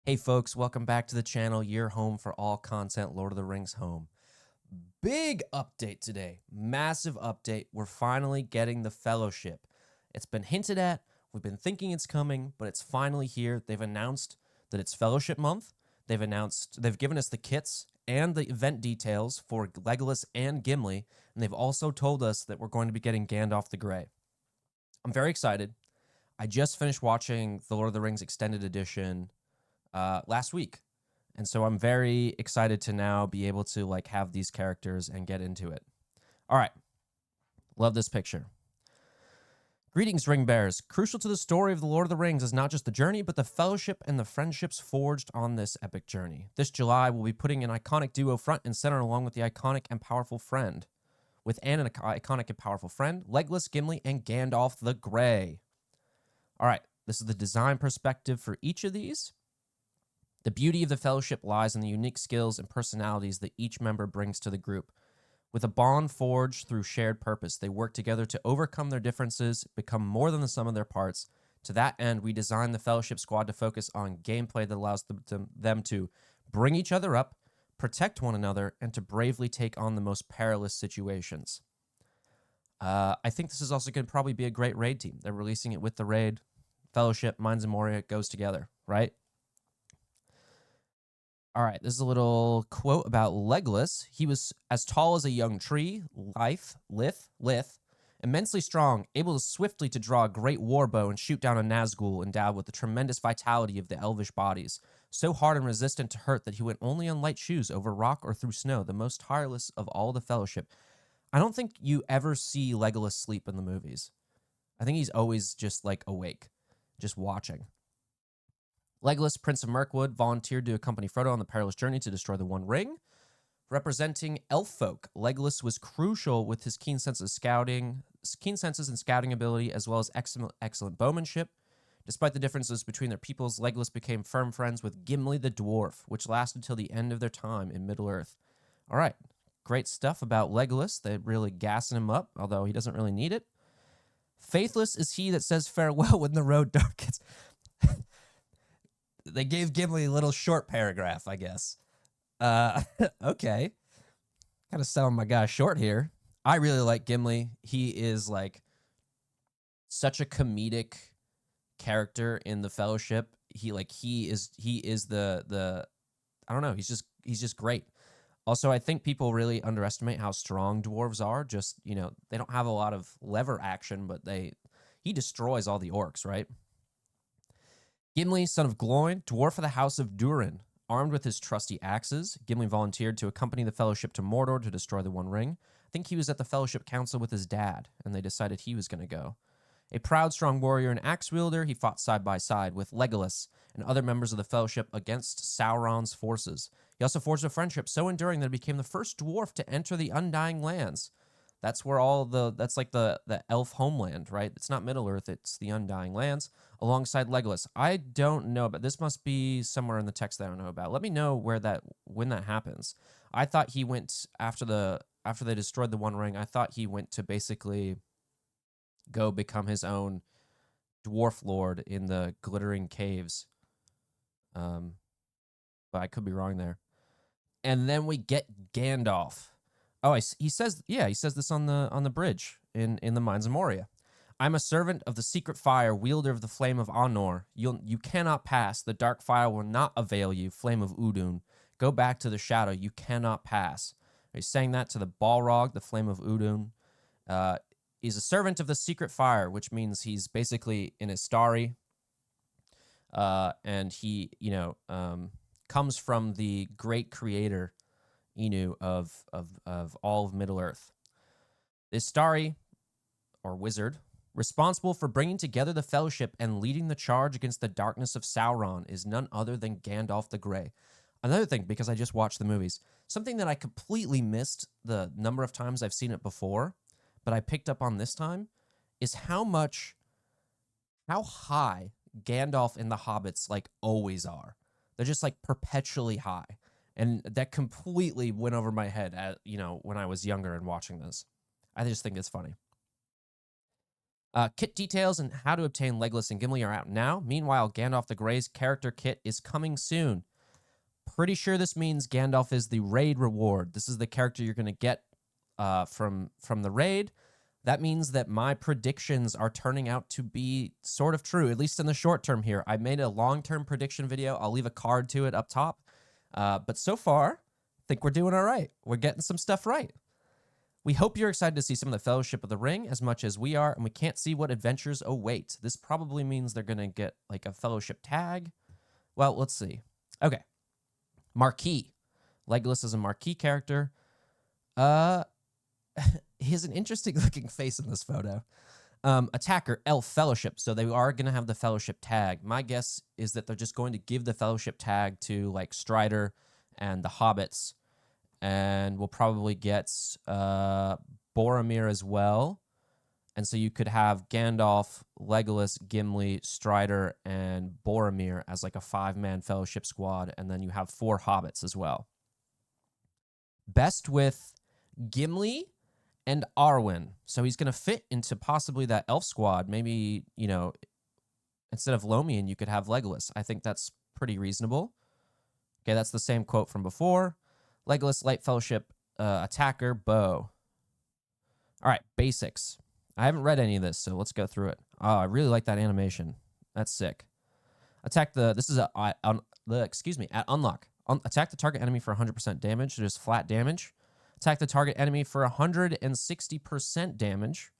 Hey folks, welcome back to the channel, your home for all content Lord of the Rings home. Big update today, massive update. We're finally getting the Fellowship. It's been hinted at, we've been thinking it's coming, but it's finally here. They've announced that it's Fellowship Month. They've given us the kits and the event details for Legolas and Gimli, and they've also told us that we're going to be getting Gandalf the Grey. I'm very excited. I just finished watching the Lord of the Rings Extended Edition last week. And so I'm very excited to now be able to have these characters and get into it. All right. Love this picture. Greetings, Ring Bearers. Crucial to the story of the Lord of the Rings is not just the journey, but the fellowship and the friendships forged on this epic journey. This July, we'll be putting an iconic duo front and center along with the iconic and powerful friend. With an iconic and powerful friend, Legolas, Gimli, and Gandalf the Grey. All right. This is the design perspective for each of these. The beauty of the Fellowship lies in the unique skills and personalities that each member brings to the group. With a bond forged through shared purpose, they work together to overcome their differences, become more than the sum of their parts. To that end, we designed the Fellowship Squad to focus on gameplay that allows them to bring each other up, protect one another, and to bravely take on the most perilous situations. I think this is also going to probably be a great raid team. They're releasing it with the raid. Fellowship, Mines of Moria goes together, right? All right, this is a little quote about Legolas. He was as tall as a young tree, lithe, immensely strong, able to swiftly to draw a great war bow and shoot down a Nazgul endowed with the tremendous vitality of the elvish bodies, so hard and resistant to hurt that he went only on light shoes over rock or through snow, the most tireless of all the Fellowship. I don't think you ever see Legolas sleep in the movies. I think he's always just awake, just watching. Legolas, Prince of Mirkwood, volunteered to accompany Frodo on the perilous journey to destroy the One Ring. Representing elf folk, Legolas was crucial with his keen senses and scouting ability, as well as excellent bowmanship. Despite the differences between their peoples, Legolas became firm friends with Gimli the dwarf, which lasted till the end of their time in Middle-earth. All right, great stuff about Legolas. They're really gassing him up, although he doesn't really need it. Faithless is he that says farewell when the road darkens. They gave Gimli a little short paragraph, I guess. Okay. Kind of selling my guy short here. I really like Gimli. He is such a comedic character in the Fellowship. He is the I don't know, he's just great. Also, I think people really underestimate how strong dwarves are. Just, they don't have a lot of lever action, but he destroys all the orcs, right? Gimli, son of Gloin, dwarf of the house of Durin. Armed with his trusty axes, Gimli volunteered to accompany the Fellowship to Mordor to destroy the One Ring. I think he was at the Fellowship Council with his dad, and they decided he was going to go. A proud, strong warrior and axe wielder, he fought side by side with Legolas and other members of the Fellowship against Sauron's forces. He also forged a friendship so enduring that he became the first dwarf to enter the Undying Lands. That's where that's the elf homeland, right? It's not Middle-earth, it's the Undying Lands, alongside Legolas. I don't know, but this must be somewhere in the text that I don't know about. Let me know when that happens. I thought he went after they destroyed the One Ring. I thought he went to basically go become his own dwarf lord in the Glittering Caves. But I could be wrong there. And then we get Gandalf. Oh, he says this on the bridge in the Mines of Moria. I'm a servant of the secret fire, wielder of the flame of Anor. You cannot pass. The dark fire will not avail you, flame of Udun. Go back to the shadow. You cannot pass. He's saying that to the Balrog, the flame of Udun. He's a servant of the secret fire, which means he's basically in Istari. And he, comes from the great creator, Inu, of all of Middle-earth. Istari, or wizard, responsible for bringing together the Fellowship and leading the charge against the darkness of Sauron, is none other than Gandalf the Grey. Another thing, because I just watched the movies, something that I completely missed the number of times I've seen it before, but I picked up on this time, is how high Gandalf and the hobbits always are. They're just perpetually high. And that completely went over my head when I was younger and watching this. I just think it's funny. Kit details and how to obtain Legolas and Gimli are out now. Meanwhile, Gandalf the Grey's character kit is coming soon. Pretty sure this means Gandalf is the raid reward. This is the character you're going to get from the raid. That means that my predictions are turning out to be sort of true, at least in the short term here. I made a long-term prediction video. I'll leave a card to it up top. But so far, I think we're doing all right. We're getting some stuff right. We hope you're excited to see some of the Fellowship of the Ring as much as we are, and we can't see what adventures await. This probably means they're going to get like a Fellowship tag. Well, let's see. Okay. Marquee. Legolas is a marquee character. He has an interesting looking face in this photo. Attacker, Elf Fellowship. So they are going to have the Fellowship tag. My guess is that they're just going to give the Fellowship tag to like Strider and the Hobbits. And we'll probably get Boromir as well. And so you could have Gandalf, Legolas, Gimli, Strider, and Boromir as like a 5-man Fellowship squad. And then you have 4 Hobbits as well. Best with Gimli and Arwen. So he's going to fit into possibly that elf squad. Maybe, you know, instead of Lomian, you could have Legolas. I think that's pretty reasonable. Okay, that's the same quote from before. Legolas, Light Fellowship, Attacker, Bow. All right, basics. I haven't read any of this, so let's go through it. Oh, I really like that animation. That's sick. Attack the... This is at unlock. Attack the target enemy for 100% damage. So just flat damage. Attack the target enemy for 160% damage.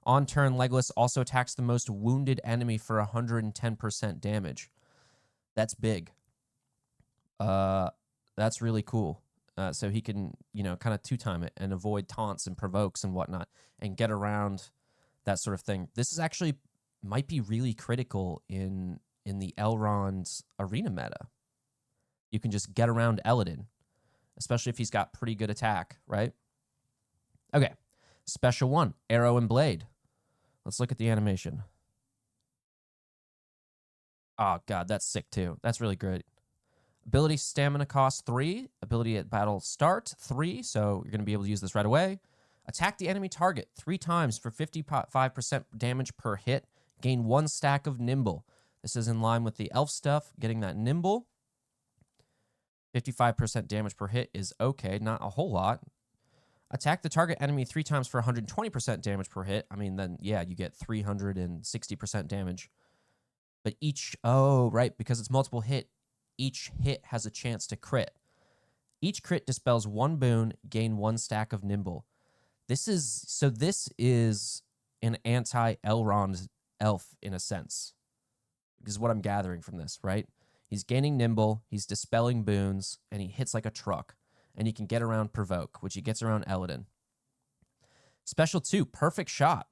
On turn, Legolas also attacks the most wounded enemy for 110% damage. That's big. That's really cool. So he can, you know, kind of two-time it and avoid taunts and provokes and whatnot and get around that sort of thing. This is actually might be really critical in the Elrond's arena meta. You can just get around Eladin, especially if he's got pretty good attack, right? Okay, special 1, Arrow and Blade. Let's look at the animation. Oh, God, that's sick, too. That's really great. Ability stamina cost 3. Ability at battle start 3. So you're going to be able to use this right away. Attack the enemy target 3 times for 55% damage per hit. Gain 1 stack of nimble. This is in line with the elf stuff, getting that nimble. 55% damage per hit is okay, not a whole lot. Attack the target enemy 3 times for 120% damage per hit. I mean, then, yeah, you get 360% damage. But each, oh, right, because it's multiple hit, each hit has a chance to crit. Each crit dispels 1 boon, gain 1 stack of nimble. This is an anti-Elrond elf in a sense. Is what I'm gathering from this, right? He's gaining nimble, he's dispelling boons, and he hits like a truck. And he can get around provoke, which he gets around Eladin. Special 2, perfect shot.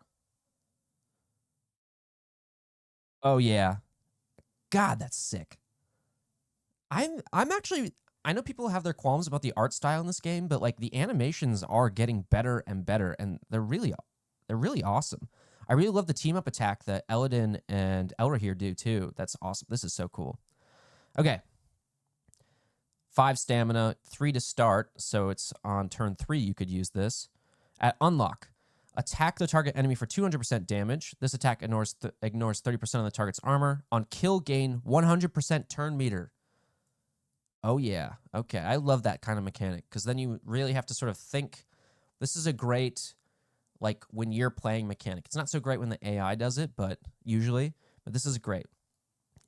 Oh yeah. God, that's sick. I'm actually, I know people have their qualms about the art style in this game, but like the animations are getting better and better, and they're really awesome. I really love the team up attack that Eladin and Elrohir do too. That's awesome. This is so cool. Okay. 5 stamina, 3 to start, so it's on turn 3 you could use this. At unlock, attack the target enemy for 200% damage. This attack ignores 30% of the target's armor. On kill, gain 100% turn meter. Oh, yeah. Okay, I love that kind of mechanic, because then you really have to sort of think. This is a great, like, when you're playing mechanic. It's not so great when the AI does it, but this is great.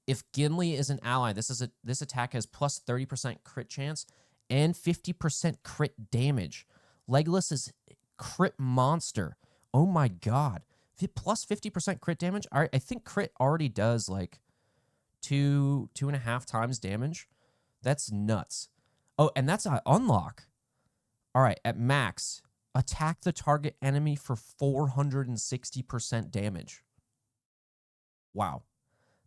If Gimli is an ally, this attack has plus 30% crit chance and 50% crit damage. Legolas is crit monster. Oh my god. Plus 50% crit damage? I think crit already does like 2.5 times damage. That's nuts. Oh, and that's an unlock. All right, at max, attack the target enemy for 460% damage. Wow.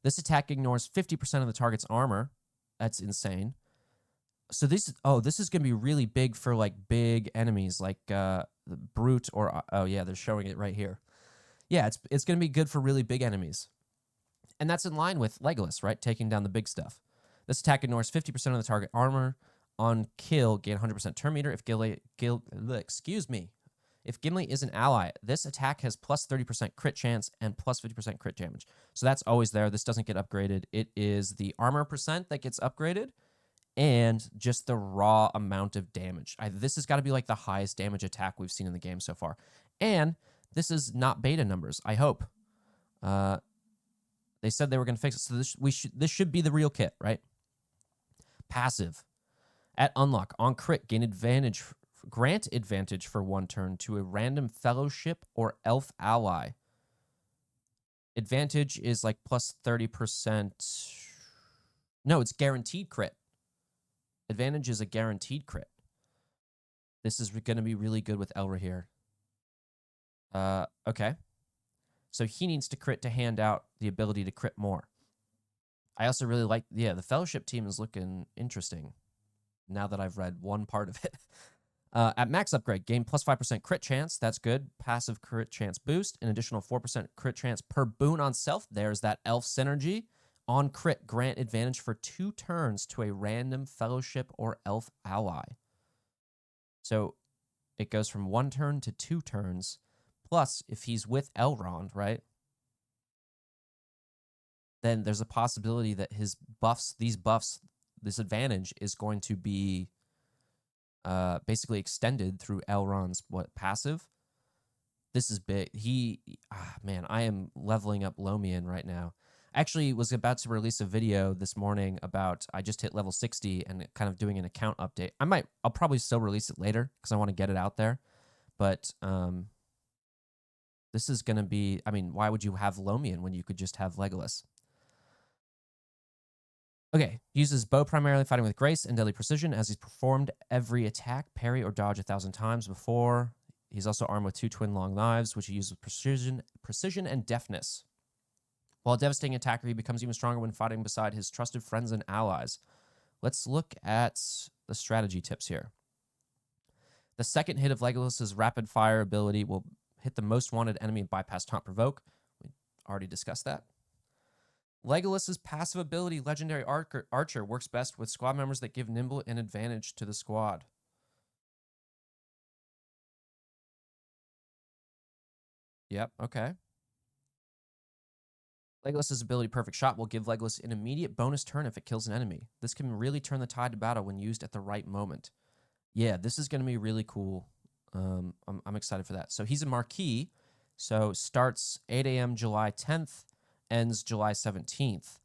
This attack ignores 50% of the target's armor. That's insane. So this is going to be really big for like big enemies like the Brute or oh yeah, they're showing it right here. Yeah, it's going to be good for really big enemies. And that's in line with Legolas, right? Taking down the big stuff. This attack ignores 50% of the target armor. On kill, gain 100% turn meter. If If Gimli is an ally, this attack has plus 30% crit chance and plus 50% crit damage. So that's always there. This doesn't get upgraded. It is the armor percent that gets upgraded and just the raw amount of damage. This has got to be like the highest damage attack we've seen in the game so far. And this is not beta numbers, I hope. They said they were going to fix it. So this should be the real kit, right? Passive. At unlock, on crit, grant advantage for 1 turn to a random fellowship or elf ally. Advantage is like plus 30%. No, it's guaranteed crit. Advantage is a guaranteed crit. This is going to be really good with Elra here. Okay. So he needs to crit to hand out the ability to crit more. I also really like, the fellowship team is looking interesting now that I've read one part of it. At max upgrade, gain plus 5% crit chance. That's good. Passive crit chance boost. An additional 4% crit chance per boon on self. There's that elf synergy. On crit, grant advantage for 2 turns to a random fellowship or elf ally. So it goes from 1 turn to 2 turns. Plus, if he's with Elrond, right? Then there's a possibility that his buffs, this advantage is going to be basically extended through Elrond's passive. This is big. Man, I am leveling up Lomian right now. Actually, was about to release a video this morning about I just hit level 60 and kind of doing an account update. I'll probably still release it later because I want to get it out there. But this is going to be, why would you have Lomian when you could just have Legolas? Okay, uses bow primarily, fighting with grace and deadly precision as he's performed every attack, parry, or dodge 1,000 times before. He's also armed with 2 twin long knives, which he uses with precision and deftness. While a devastating attacker, he becomes even stronger when fighting beside his trusted friends and allies. Let's look at the strategy tips here. The second hit of Legolas's rapid fire ability will hit the most wanted enemy and bypass taunt provoke. We already discussed that. Legolas's passive ability, Legendary Archer, works best with squad members that give nimble an advantage to the squad. Yep, okay. Legolas's ability, Perfect Shot, will give Legolas an immediate bonus turn if it kills an enemy. This can really turn the tide to battle when used at the right moment. Yeah, this is going to be really cool. I'm excited for that. So he's a marquee. So starts 8 a.m. July 10th, ends July 17th.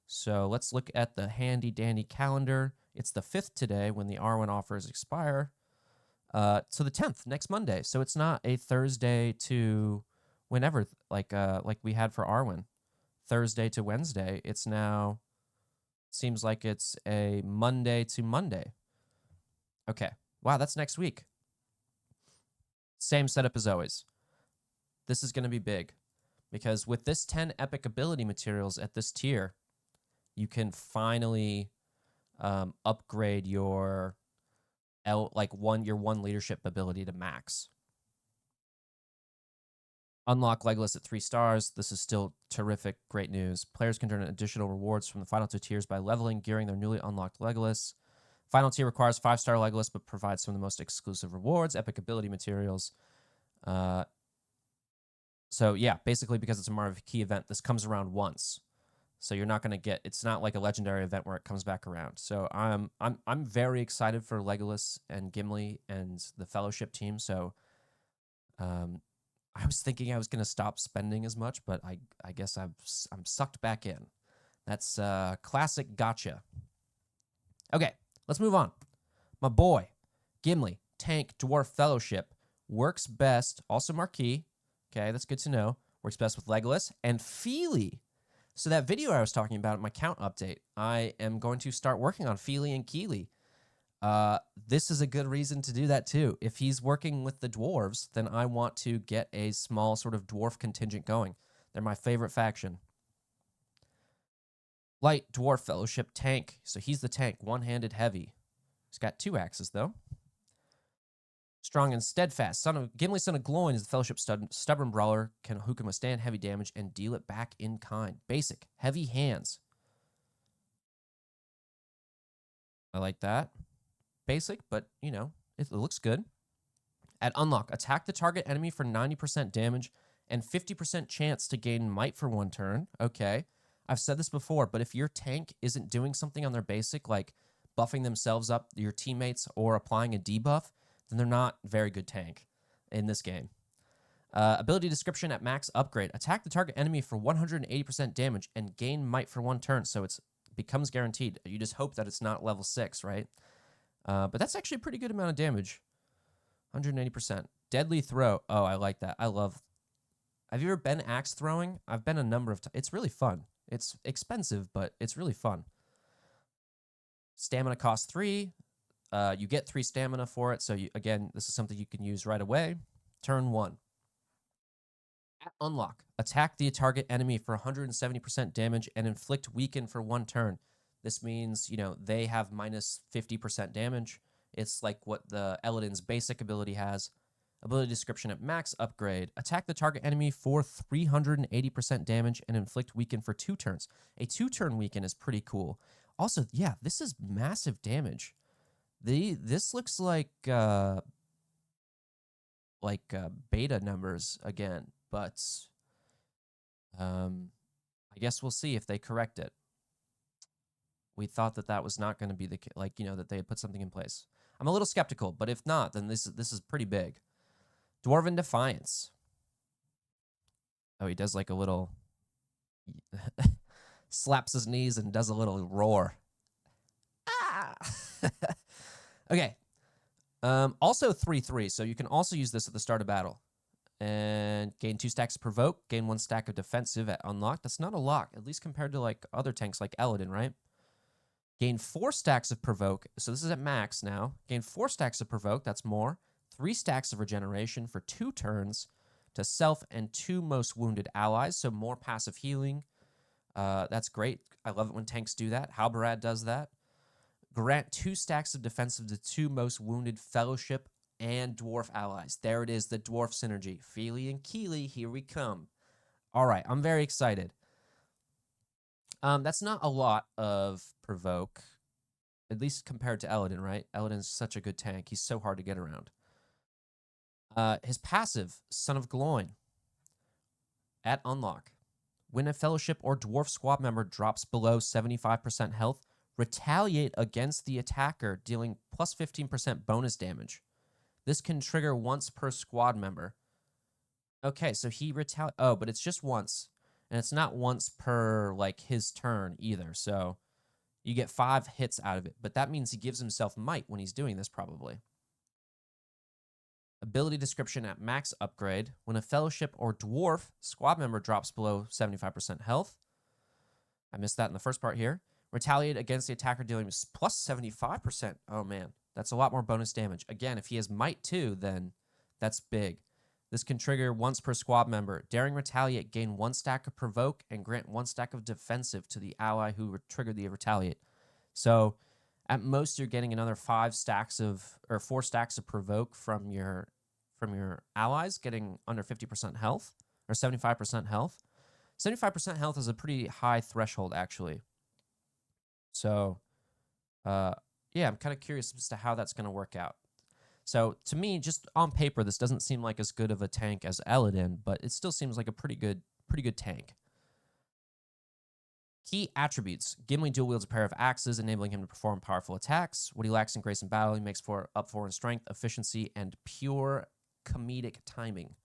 So let's look at the handy-dandy calendar. It's the 5th today when the Arwen offers expire. So the 10th, next Monday. So it's not a Thursday to whenever, like we had for Arwen. Thursday to Wednesday. It's now, seems like it's a Monday to Monday. Okay. Wow, that's next week. Same setup as always. This is going to be big because with this 10 epic ability materials at this tier, you can finally upgrade your one leadership ability to max. Unlock Legolas at 3 stars. This is still terrific, great news. Players can earn additional rewards from the final 2 tiers by leveling, gearing their newly unlocked Legolas. Final tier requires 5-star Legolas, but provides some of the most exclusive rewards, epic ability materials. So yeah, basically because it's a marquee event, this comes around once. So you're not going to get, it's not like a legendary event where it comes back around. So I'm very excited for Legolas and Gimli and the Fellowship team. So I was thinking I was going to stop spending as much, but I guess I'm sucked back in. That's classic gotcha. Okay, let's move on. My boy, Gimli, Tank, Dwarf Fellowship, works best, also marquee. Okay, that's good to know. Works best with Legolas and Feely. So that video I was talking about, my count update, I am going to start working on Feely and Keely. This is a good reason to do that too. If he's working with the dwarves, then I want to get a small sort of dwarf contingent going. They're my favorite faction. Light Dwarf Fellowship Tank. So he's the tank, one-handed heavy. He's got 2 axes though. Strong and steadfast. Gimli, son of Gloin, is the Fellowship stubborn brawler who can withstand heavy damage and deal it back in kind. Basic. Heavy hands. I like that. Basic, but, it looks good. At unlock, attack the target enemy for 90% damage and 50% chance to gain might for 1 turn. Okay. I've said this before, but if your tank isn't doing something on their basic, like buffing themselves up, your teammates, or applying a debuff, then they're not a very good tank in this game. Ability description at max upgrade. Attack the target enemy for 180% damage and gain might for 1 turn. So it becomes guaranteed. You just hope that it's not level 6, right? But that's actually a pretty good amount of damage. 180%. Deadly throw. Oh, I like that. Have you ever been axe throwing? I've been a number of times. It's really fun. It's expensive, but it's really fun. Stamina costs 3. You get 3 stamina for it. So again, this is something you can use right away. Turn 1. At unlock, attack the target enemy for 170% damage and inflict weaken for 1 turn. This means, they have minus 50% damage. It's like what the Eladin's basic ability has. Ability description at max upgrade. Attack the target enemy for 380% damage and inflict weaken for 2 turns. A 2-turn weaken is pretty cool. Also, yeah, this is massive damage. This looks like beta numbers again, but I guess we'll see if they correct it. We thought that was not going to be the that they had put something in place. I'm a little skeptical, but if not, then this is pretty big. Dwarven Defiance. Oh, he does like a little slaps his knees and does a little roar. Ah! Okay. Also 3/3, so you can also use this at the start of battle. And gain 2 stacks of provoke, gain 1 stack of defensive at unlock. That's not a lot, at least compared to like other tanks like Eladin, right? Gain 4 stacks of provoke. So this is at max now. Gain 4 stacks of provoke. That's more. 3 stacks of regeneration for 2 turns to self and 2 most wounded allies. So more passive healing. That's great. I love it when tanks do that. Halbarad does that. Grant 2 stacks of defensive to 2 most wounded fellowship and dwarf allies. There it is, the dwarf synergy. Feely and Keely, here we come. All right, I'm very excited. That's not a lot of provoke, at least compared to Eladin, right? Eladin's such a good tank. He's so hard to get around. His passive, Son of Gloin, at unlock. When a fellowship or dwarf squad member drops below 75% health, retaliate against the attacker, dealing plus 15% bonus damage. This can trigger once per squad member. Okay, so he Oh, but it's just once. And it's not once per, his turn either. So you get 5 hits out of it. But that means he gives himself might when he's doing this, probably. Ability description at max upgrade. When a fellowship or dwarf squad member drops below 75% health. I missed that in the first part here. Retaliate against the attacker, dealing plus 75%. Oh, man. That's a lot more bonus damage. Again, if he has might too, then that's big. This can trigger once per squad member. Daring retaliate, gain 1 stack of provoke and grant 1 stack of defensive to the ally who triggered the retaliate. So at most you're getting another 4 stacks of provoke from your allies, getting under 50% health or 75% health. 75% health is a pretty high threshold, actually. So yeah, I'm kind of curious as to how that's going to work out. So to me, just on paper, this doesn't seem like as good of a tank as Eladin, but it still seems like a pretty good tank. Key attributes. Gimli dual wields a pair of axes, enabling him to perform powerful attacks. What he lacks in grace and battle, he makes up for in strength, efficiency, and pure comedic timing.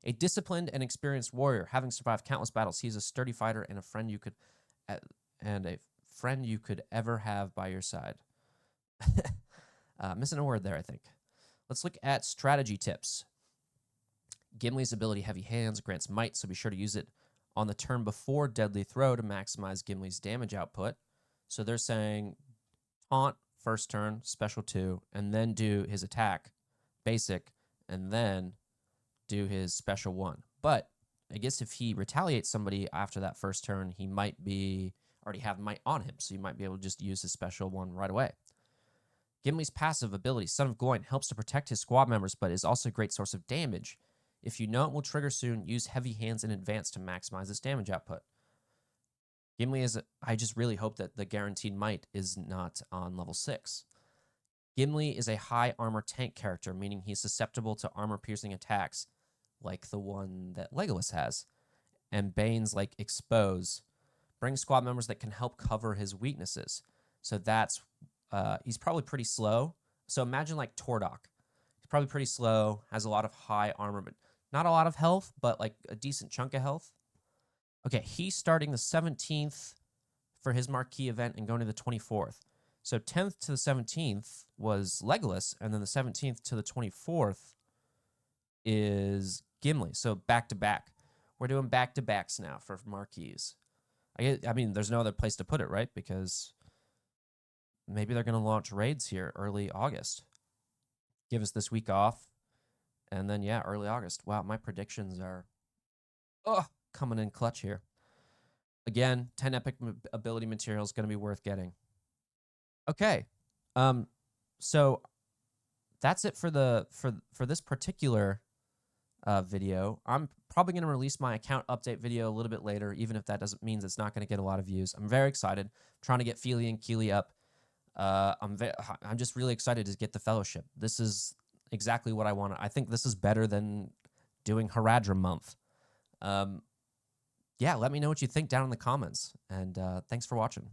A disciplined and experienced warrior, having survived countless battles, he is a sturdy fighter and a friend you could ever have by your side. Missing a word there, I think. Let's look at strategy tips. Gimli's ability, Heavy Hands, grants might, so be sure to use it on the turn before Deadly Throw to maximize Gimli's damage output. So they're saying taunt first turn, special 2, and then do his attack, basic, and then do his special 1. But I guess if he retaliates somebody after that first turn, he might already have might on him, so you might be able to just use his special 1 right away. Gimli's passive ability, Son of Gloin, helps to protect his squad members, but is also a great source of damage. If you know it will trigger soon, use Heavy Hands in advance to maximize its damage output. Gimli I just really hope that the guaranteed might is not on level 6. Gimli is a high armor tank character, meaning he's susceptible to armor-piercing attacks, like the one that Legolas has. And Bane's like Expose. Bring squad members that can help cover his weaknesses. So that's he's probably pretty slow. So imagine like Tordok. He's probably pretty slow, has a lot of high armor, but not a lot of health, but like a decent chunk of health. Okay, he's starting the 17th for his marquee event and going to the 24th. So 10th to the 17th was Legolas, and then the 17th to the 24th is Gimli. So back to back. We're doing back to backs now for marquees. I mean, there's no other place to put it, right? Because maybe they're going to launch raids here early August. Give us this week off. And then, yeah, early August. Wow, my predictions are coming in clutch here. Again, 10 epic ability material is going to be worth getting. Okay. So that's it for this particular video. I'm probably going to release my account update video a little bit later, even if that doesn't mean it's not going to get a lot of views. I'm very excited. I'm trying to get Feely and Keely up. I'm just really excited to get the fellowship. This is exactly what I want. I think this is better than doing Haradrim month. Yeah, let me know what you think down in the comments. And thanks for watching.